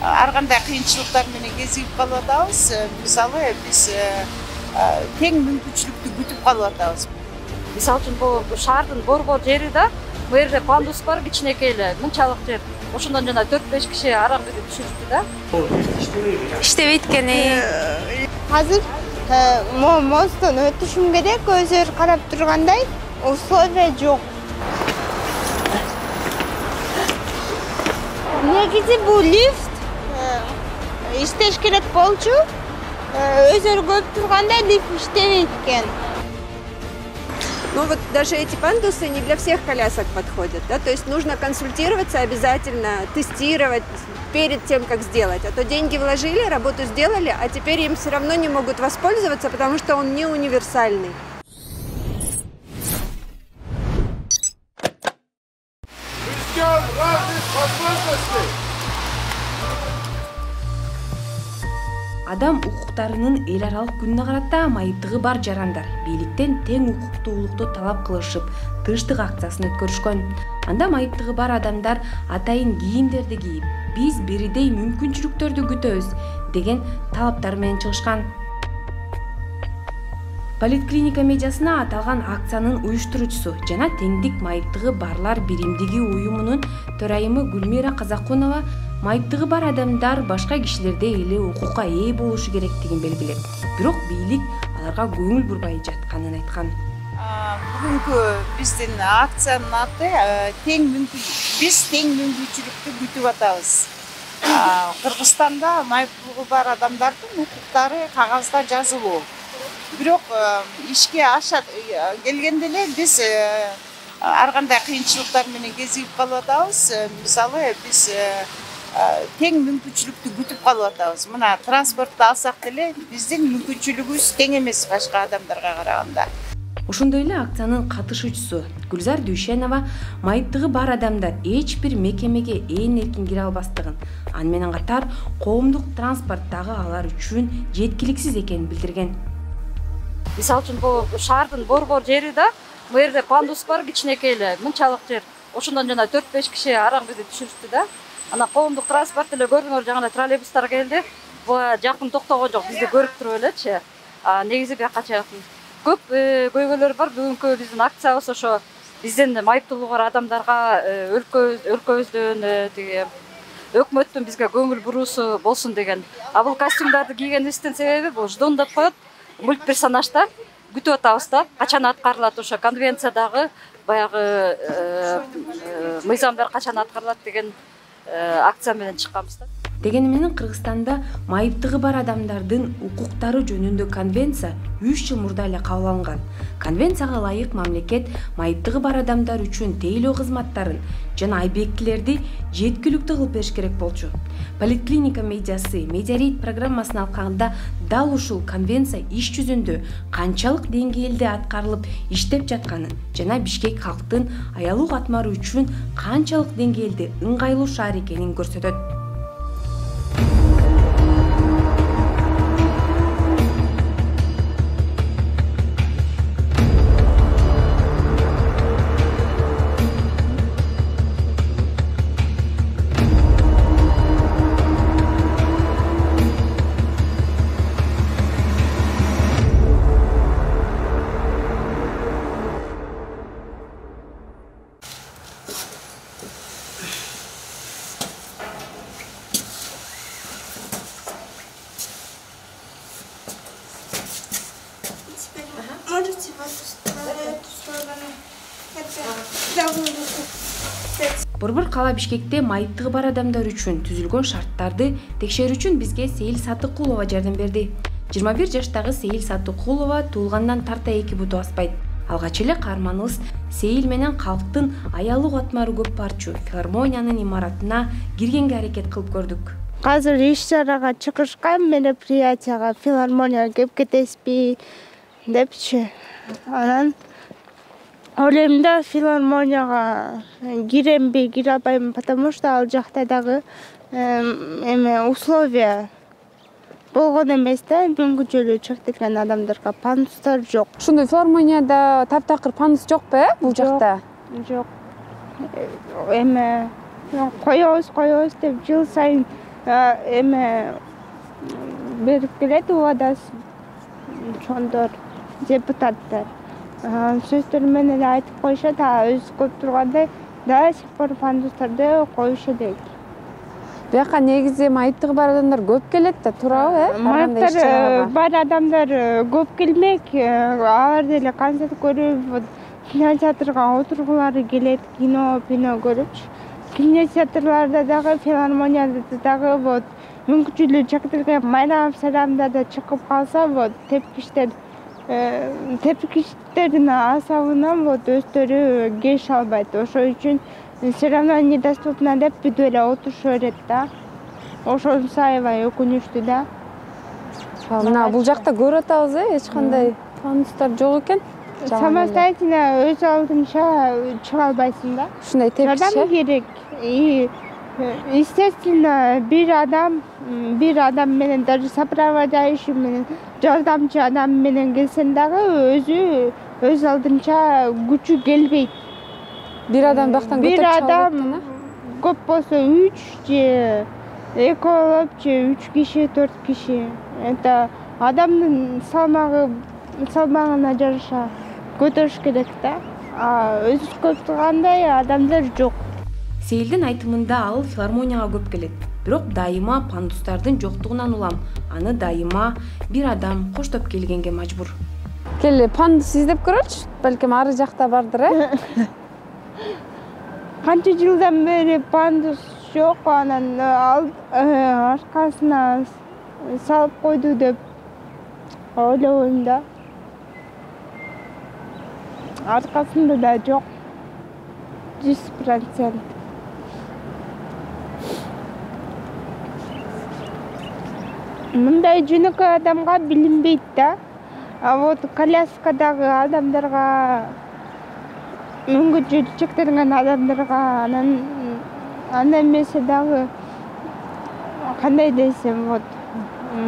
Ар кандай кыйынчылыктар менен кезигип калып атабыз. Мисалы биз тең мүмкүнчүлүктү күтүп калып атабыз. Мисалы үчүн бул шаардын борбор жери да, бул жерде пандус бар, кичинекей эле, мынчалык жер. Ошондон жана 4-5 киши араң берип түшүрүптү да. Иштебейт экен. Азыр мосттон өтүшүм керек, өзү карап тургандай условия жок. Негизи бул лифт иштеш керек болчу. Өзү көрүп тургандай лифт иштебейт экен. Ну вот даже эти пандусы не для всех колясок подходят, да, то есть нужно консультироваться обязательно, тестировать перед тем, как сделать. А то деньги вложили, работу сделали, а теперь им все равно не могут воспользоваться, потому что он не универсальный. Адам укуктарынын эл аралык күнүнө карата майыптыгы бар жарандар бийликтен тең укуктуулукту талап кылышып, тынчтык акциясын өткөрүшкөн. Анда майыптыгы бар адамдар атайын кийимдерди кийип, биз бирдей мүмкүнчүлүктөрдү күтөбүз деген талаптар менен чыгышкан. Политклиника медиасына аталган акциянын уюштуруучусу жана теңдик майыптыгы барлар биримдиги уюмунун төрайымы Гүлмира Казакунова майыптыгы бар адамдар башка кишилердей эле укукка ээ болушу керектигин белгилеп, бирок бийлик аларга көңүл бурбай жатканын айткан. Бүгүнкү биздин акциянын аты биз тең мүмкүнчүлүктү күтүп атабыз. Кыргызстанда майыптыгы бар адамдардын укуктары кагазда жазылуу. Бирок ишке ашат келгенде эле биз ар кандай кыйынчылыктар менен кезигип калып атабыз. Мисалы биз тең мүмкүнчүлүктү күтүп калып атабыз. Мына транспортто алсак деле биздин мүмкүнчүлүгүбүз тең эмес башка адамдарга караганда. Ошондой эле акциянын катышуучусу Гүлзар Дүйшенова майыптыгы бар адамдар эч бир мекемеге эркин кире албастыгын, аны менен катар коомдук транспорттагы алар үчүн жеткиликсиз экенин билдирген. Мисалы үчүн бул шаардын борбор жери да, бул жерде пандус бар, кичинекей эле, мынчалык жер. Ошондон жана 4-5 киши араң берип түшүрүптү да. Ана коомдук транспорт эле көрдүңөр, жана троллейбустар келди. Бул жакын токтогон жок, бизди көрүп туруп элечи. Негизи бияка чыгатын. Көп көйгөйлөр бар. Бүгүнкү биздин акциябыз ошо биздин майыптуулугу бар адамдарга өлкөбүздүн тиги өкмөттүн бизге көңүл буруусу болсун деген. А бул костюмдарды кийгенибиздин себеби бул ждон деп коет. Мультперсонажда күтүп атабыз да, качан аткарылат ошо конвенциядагы баягы мыйзамдар качан аткарылат деген акция менен чыкканбыз да. Дегени менен Кыргызстанда майыптыгы бар адамдардын укуктары жөнүндө конвенция 3 жыл мурда эле кабыл алынган. Конвенцияга ылайык мамлекет майыптыгы бар адамдар үчүн тейлөө кызматтарын жана объектилерди жеткиликтүү кылып бериш керек болчу. Политклиника медиасы Медиарейт программасын алганда дал ушул конвенция иш жүзүндө канчалык деңгээлде аткарылып иштеп жатканын жана Бишкек калктын аялуу катмары үчүн канчалык деңгээлде ыңгайлуу шаар экенин көрсөтөт. Можете в эту сторону? Борбор кала Бишкекте майыптыгы бар адамдар үчүн түзүлгөн шарттарды текшерүү үчүн бизге Сейил Сатыкулова жардам берди. 21 жаштагы Сейил Сатыкулова туулгандан тарта 2 буту аспайт. Алгач эле каарманыбыз Сейил менен калктын аялуу катмары көп барчу филармониянын имаратына киргенге аракет кылып көрдүк. Азыр иш чарага чыгышкан, мероприятияга филармонияга кеп кетесизби депчи. Анан ойлойм да филармонияга киремби, кире албайм, потому что ал жакта дагы условия болгон эмес да, мүмкүнчүлүгү чектелген адамдарга пандустар жок. Ушундай филармонияда таптакыр пандус жокпу, бул жакта? Жок. коебуз деп жыл сайын эме берип келет убадасын чоңдор депутаттар. Сөздөр менен эле айтып коюшат, өзү көп тургандай да сих пор пандустарды коюшу дейт. Бияка негизи майыптыгы бар адамдар көп келет да, туурабы, Майыптар бар адамдар көп келмек, алар деле концерт көрүп, кинотеатрга отургулары келет, кино көрүпчү. Кинотеатрларда дагы, филармонияда дагы вот мүмкүнчүлүгү чектелген майрам сайрамда да чыгып калса, вот тепкичтердин асабынан вот өздөрү кеше албайт. Ошол үчүн все равно недоступно деп бүтүп эле отурушу берет да. Ошону аябай өкүнүчтүү да. Мына бул жакта көрүп атабыз, эч кандай пандустар жок экен. Самостоятельно өз алдынча чыга албайсың да. Ушундай тепкич. Жардам керек. И естественно, бир адам менен, даже сопровождающий менен, жардамчы адам менен келсең дагы өз алдынча күчү келбейт. Бир адам бактан көтөрүп чыга албайт. Бир адам көп болсо 3 же эколоп же 3 киши, 4 киши. Это адамдын салмагына жараша көтөрүш керек да. Өзү көп тургандай адамдар жок. Сейилдин айтымында ал филармонияга көп келет. Бирок дайыма пандустардын жоктугунан улам. Аны дайыма бир адам коштоп келгенге мажбур. Кел, пандус издеп көрөлүчү. Балким ары жакта бардыр, Канча жылдан бери пандус жок, анан аркасына салып койду деп ойлойм да. Аркасында да жок. 100%. Мындай жөнөкөй адамга билинбейт да. А вот коляскадагы адамдарга, мүмкүнчүлүгү чектелген адамдарга, андан эмесе дагы кандай десем, вот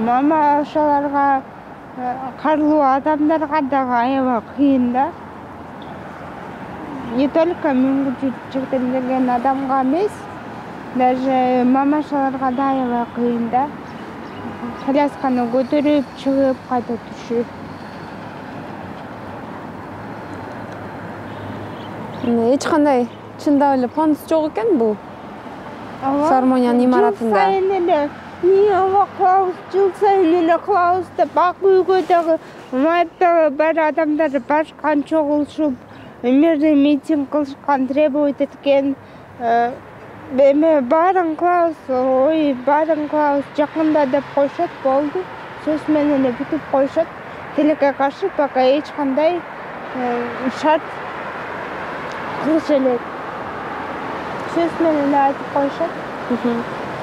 мамашаларга, карлуу адамдарга дагы аябай кыйын да. Не только мүмкүнчүлүгү чектелген адамга эмес, даже мамашаларга да аябай кыйын да. Колясканы көтөрүп чыгып кайта түшүп. Эч кандай чындап эле пандус жок экен бул филармониянын имаратында. Жыл сайын эле кылабыз деп ак үйгө дагы майыптыгы бар адамдар башкан чогулушуп, мирдей митинг кылышкан, требовать эткен. Эме баарын кылабыз, баарын кылабыз жакында деп коюшат, болду. Сөз менен эле бүтүп коюшат. Тилекке каршы пока эч кандай шарт кылыш элек. Сөз менен эле айтып коюшат.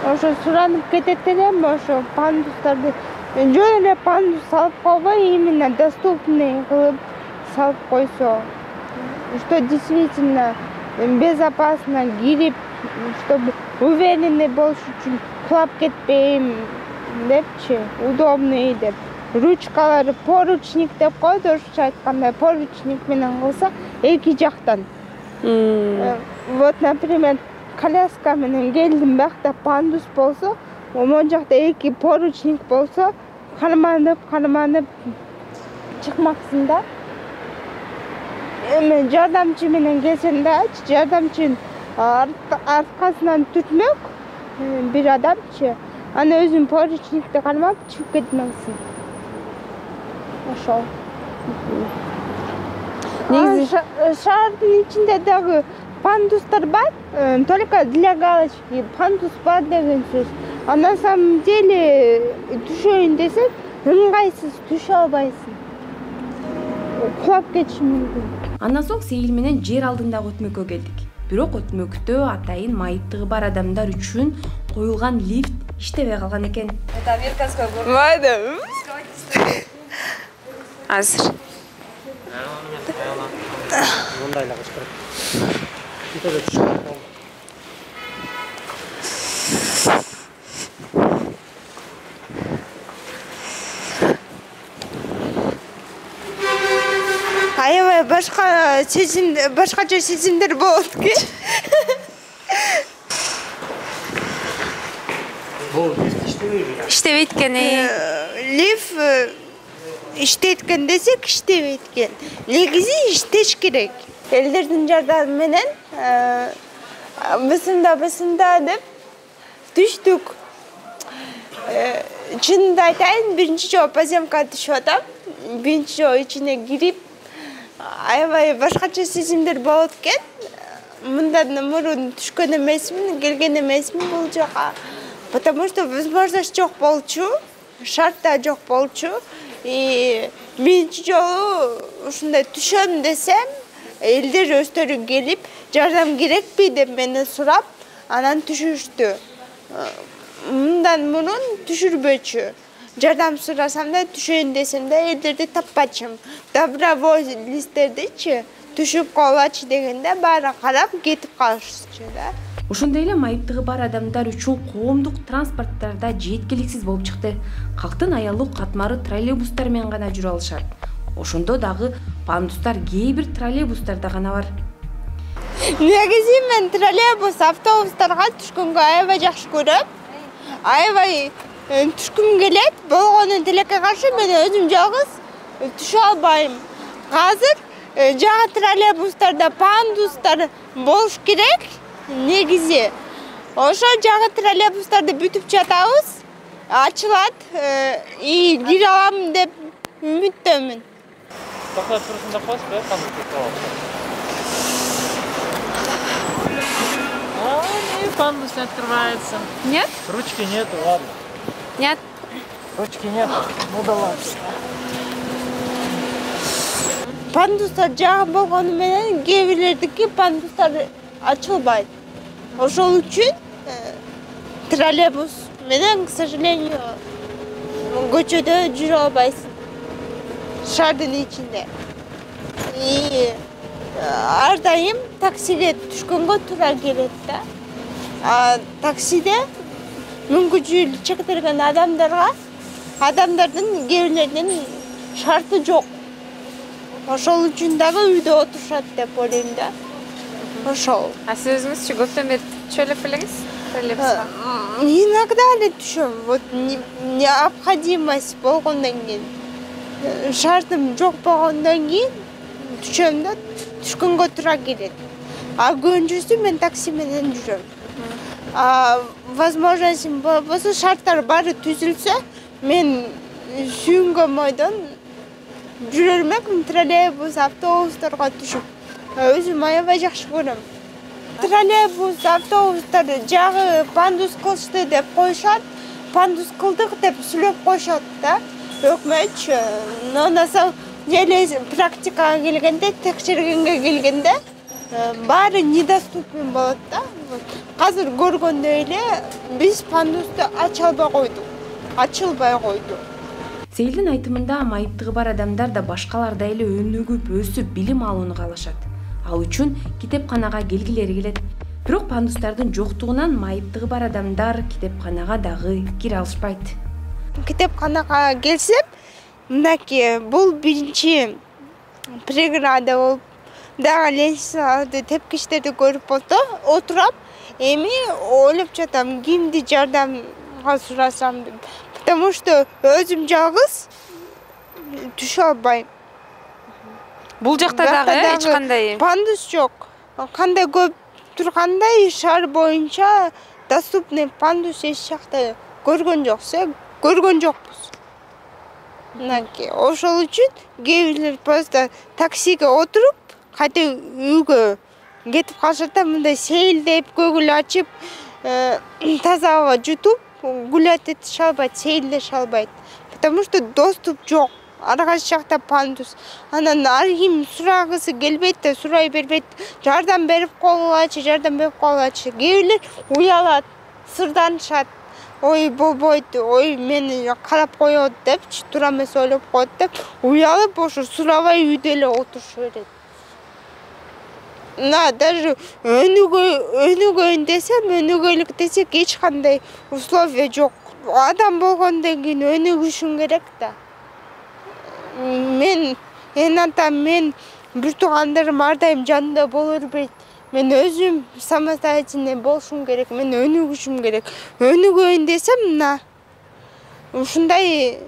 Ошо суранып кетет элем, ошо пандустарды жөн эле пандус салып койбой, именно доступный кылып салып койсо, что действительно безопасно кирип, чтобы уверенный болуш үчүн кулап кетпейм депчи, удобный деп. Ручкалары поручник деп койду, орусча айтканда поручник менен кылса эки жактан. Вот, например, коляска менен келдим, биякта пандус болсо, момон жакта эки поручник болсо, карманып чыкмаксың да. Эми жардамчы менен келсең да, жардамчынын аркасынан түртмөк бир адамчы, аны өзүң поручникти кармап чыгып кетмексиң. Ошол. Негизи шаардын ичинде дагы пандустар бар, только для галочки, пандус бар деген сөз. А на самом деле түшөйүн десең, ыңгайсыз түшө албайсың. Кулап кетиши мүмкүн. Андан соң Сейил менен жер алдындагы өтмөккө келдик. Бирок өтмөктө атайын майыптыгы бар адамдар үчүн коюлган лифт иштебей калган экен. Это американская горка. Майда. Азыр. Мындайлар кычкырып. Итеге түшүп. Аябай башкача сезимдер болот экен. Бул лифт иштебейби? иштебейт экен. Лифт иштеткен десек иштебейт экен. Негизи иштеш керек. Элдердин жардамы менен бысында деп түштүк. Чынымды айтайын, биринчи жолу поземка түшүп атам. Биринчи жолу ичине кирип, аябай башкача сезимдер болот экен. Мындан мурун түшкөн эмесмин, келген эмесмин бул жака. Потому что возможность жок болчу, шарт да жок болчу. И биринчи жолу ушундай түшөм десем, элдер өздөрү келип, жардам керекпи деп мени сурап, анан түшүштү. Мындан мурун түшүрбөчү. Жардам сурасам да түшөйүн десем да элдерди таппачым. Добровольцтердичи түшүп калачы дегенде баары карап кетип калышчу да. Ошондой эле майыптыгы бар адамдар үчүн коомдук транспорттарда жеткиликсиз болуп чыкты. Калктын аялуу катмары троллейбустар менен гана жүрө алышат. Ошондо дагы пандустар кээ бир троллейбустарда гана бар. Негизи мен троллейбус, автобустарга түшкөнгө аябай жакшы көрөм. Аябай түшкүм келет. Болгону тилекке каршы мен өзүм жалгыз түшө албайм. Азыр жана троллейбустарда пандустар болуш керек. Негизи ошо жагы троллейбустарды бүтүп жатабыз, ачылат, и кире алам деп үмүттөмүн. Токтоп турушунда коёсузбу, пандус не открывается. Нет? Ручки нету, ладно. Нет. Ручки нет, ну да ладно. Пандустар жагы болгону менен кээ бирлердики пандустар ачылбайт. Ошол үчүн троллейбус менен, к сожалению, көчөдө жүрө албайсың. Шаардын ичинде. И ар дайым таксиге түшкөнгө туура келет да. Таксиде мүмкүнчүлүгү чектелген адамдардын кээ бирлеринин шарты жок. Ошол үчүн дагы үйдө отурушат деп ойлойм да. Ошол. А сиз өзүңүзчү көптөн бери түшө элек белеңиз троллейбуска? Иногда эле түшөм. Вот необходимость болгондон кийин, шартым жок болгондон кийин түшөм да, түшкөнгө туура келет. А көбүнчөсү мен такси менен жүрөм. Возможностьм болбосо, шарттар баары түзүлсө, мен сүйүнгөн бойдон жүрө элмекмин троллейбус, автобустарга түшүп. Өзүм аябай жакшы көрөм. Троллейбус, автобустар жагы пандус кылышты деп коюшат. Пандус кылдык деп сүйлөп коюшат да. Өкмөтчү. Но на самом деле практикага келгенде, текшергенге келгенде баары недоступен болот да. Азыр көргөндөй эле биз пандусту ачылбай койдук. Сейилдин айтымында майыптыгы бар адамдар да башкалардай эле өнүгүп, өсүп, билим алууну каалашат. Ал үчүн китепканага келгилери келет. Бирок пандустардын жоктугунан майыптыгы бар адамдар китепканага дагы кире алышпайт. Китепканага келсем, мынакей бул биринчи преграда болуп, дагы лестницаларды, тепкичтерди көрүп отурам, эми ойлоп жатам, кимди жардамга сурасам деп. Потому что өзүм жалгыз түшө албайм. Бул жакта дагы эч кандай пандус жок. Кандай көп тургандай шаар боюнча доступный пандус эч жакта көргөн жокпуз. Мынакей, ошол үчүн кээ бирлер просто таксиге отуруп, кайта үйгө кетип калышат да, мындай сейилдеп, көгүл ачып, таза аба жутуп, гулять этише албайт, сейилдеше албайт. Потому что доступ жок. Ар кайсы жакта пандус. Анан ар ким сурагысы келбейт да, сурай бербейт. Жардам берип коелачы. Кээ бирлер уялат, сырданышат. Ой, болбойт, ой, мени карап коет депчи, туура эмес ойлоп коет деп, уялып ошо сурабай үйдө эле отуруша берет. Даже өнүгөйүн десем, өнүгөйлүк десек эч кандай условия жок. Адам болгондон кийин өнүгүшүң керек да. Мен бир туугандарым ар дайым жанында боло бербейт. Мен өзім самостоятельный болушум керек, мен өнүгүшүм керек. Өнүгөйүн десем, мына ушундай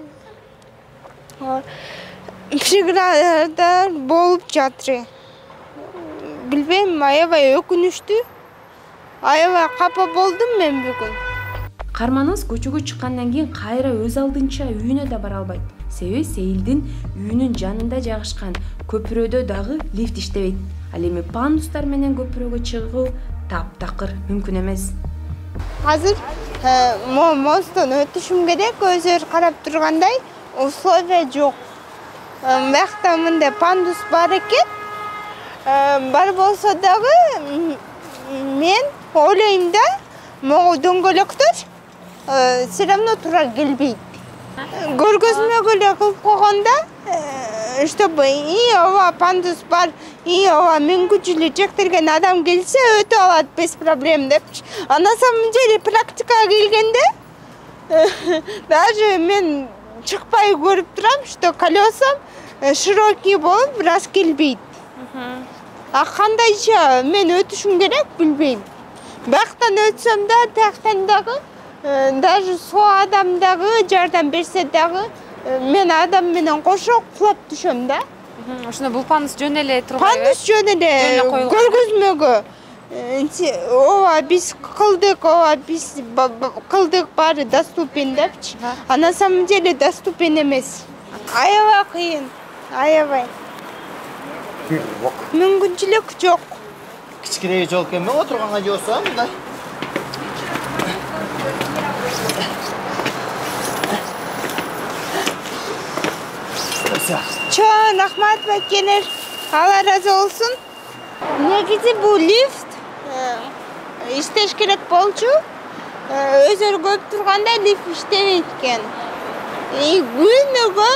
преградадар болуп жатыр. Билбейм, аябай өкүнүчтүү. Аябай капа болдум мен бүгүн. Карманыбыз көчөгө чыккандан кийин кайра өз алдынча үйүнө да бара албайт. Себеби Сейилдин үйүнүн жанында жайгашкан көпүрөдө дагы лифт иштебейт. Ал эми пандустар менен көпүрөгө чыгуу таптакыр мүмкүн эмес. Азыр мосттон өтүшүм керек, өздөр карап тургандай условия жок. Бакта мындай пандус бар экен. Бар болсо дагы мен ойлойм да, могу дөңгөлөктөр все равно туура келбейт. Көргөзмөгө эле кылып койгондо, чтобы ооба пандус бар, ооба мүмкүнчүлүгү чектелген адам келсе өтө алат без проблем деп. А на самом деле практикага келгенде даже мен чыкпай көрүп турам, что колесам широкий болуп раз келбейт. А кандайча мен өтүшүм керек билбейм. Бактан өтсөм да, тактан дагы, даже со адам дагы жардам берсе дагы, мен адам менен кошо кулап түшөм да. Ошондо бул пандус жөн эле турбайбы? Пандус жөн эле көргөзмөгө. Ооба биз кылдык, ооба биз кылдык, баары доступен депчи. А на самом деле доступен эмес. Аябай кыйын, аябай. Мүмкүнчүлүк жок. Кичкирээк жол экен, мен отурганга жосо мындай. Чоң рахмат байкелер. Алла разы болсун. Негизи бул лифт иштеш керек болчу. Өздөр көп турганда лифт иштебейт экен. Күнүгө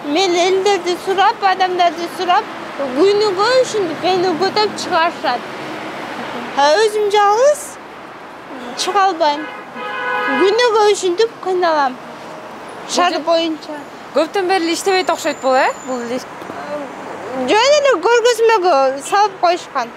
мен элдерди сурап, адамдарды сурап, күнүгө ушинтип мени көтөп чыгарышат. Өзүм жалгыз чыга албайм. Күнүгө ушинтип кыйналам. Шаар боюнча. Көптөн бери иштебейт окшойт бул, бул лифт. Жөн эле көргөзмөгө салып коюшкан.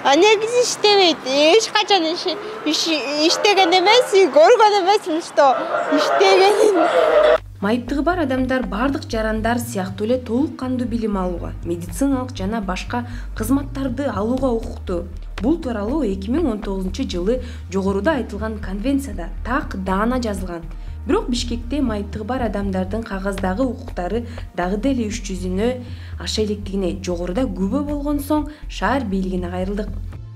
А негизи иштебейт. Эч качан иштеген эмес, көргөн эмесмин, что иштегенин. Майыптыгы бар адамдар бардык жарандар сыяктуу эле толук кандуу билим алууга, медициналык жана башка кызматтарды алууга укуктуу. Бул тууралуу 2019-жылы жогоруда айтылган конвенцияда так даана жазылган. Бирок Бишкекте майыптыгы бар адамдардын кагаздагы укуктары дагы деле 300-нө аша электигине жогоруда күбө болгон соң шаар бийлигине кайрылдык.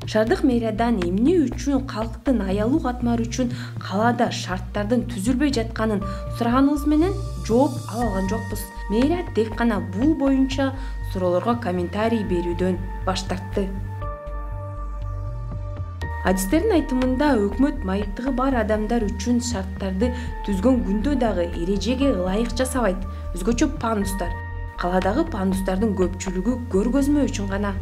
Шаардык мэриядан эмне үчүн калктын аялуу катмары үчүн калаада шарттардын түзүлбөй жатканын сураганыбыз менен жооп ала алган жокпуз. Мэрия тек гана бул боюнча суроолорго комментарий берүүдөн баш тартты. Адистердин айтымында өкмөт майыптыгы бар адамдар үчүн шарттарды түзгөн күндө дагы эрежеге ылайык жасабайт. Өзгөчө пандустар. Каладагы пандустардын көпчүлүгү көргөзмө үчүн гана.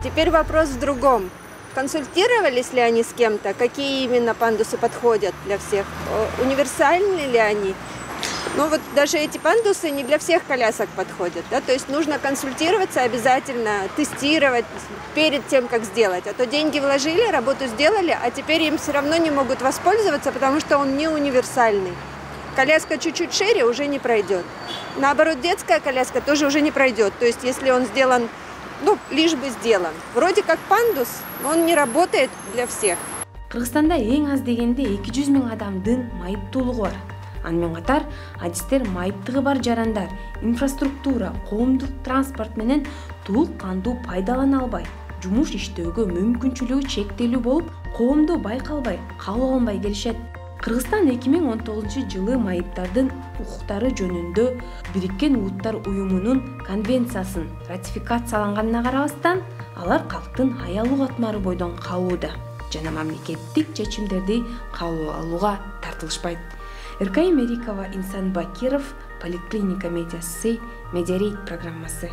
Теперь вопрос в другом. Консультировались ли они с кем-то, какие именно пандусы подходят для всех? Универсальны ли они? Ну вот даже эти пандусы не для всех колясок подходят, да? То есть нужно консультироваться обязательно, тестировать перед тем, как сделать. А то деньги вложили, работу сделали, а теперь им все равно не могут воспользоваться, потому что он не универсальный. Коляска чуть-чуть шире уже не пройдет. Наоборот, детская коляска тоже уже не пройдет. То есть если он сделан, лишь бы сделан. Вроде как пандус, но он не работает для всех. Кыргызстанда эң аз дегенде 200 000 адамдын майыптуулугу бар. Анмен катар адистер майыптыгы бар жарандар инфраструктура, коомдук транспорт менен толук кандуу пайдалана албай, жумуш иштөөгө мүмкүнчүлүгү чектелүү болуп, коомдо байкалбай, кабыл алынбай келишет. Кыргызстан 2019-жылы майыптардын укуктары жөнүндө Бириккен Улуттар Уюмунун конвенциясын ратификацияланганына карабастан, алар калктын аялуу катмары бойдон калууда жана мамлекеттик чечимдерди кабыл алууга тартылышпайт. Эркай Мерикова, Инсан Бакиров, Поликлиника медиасы, Медиарейт программасы.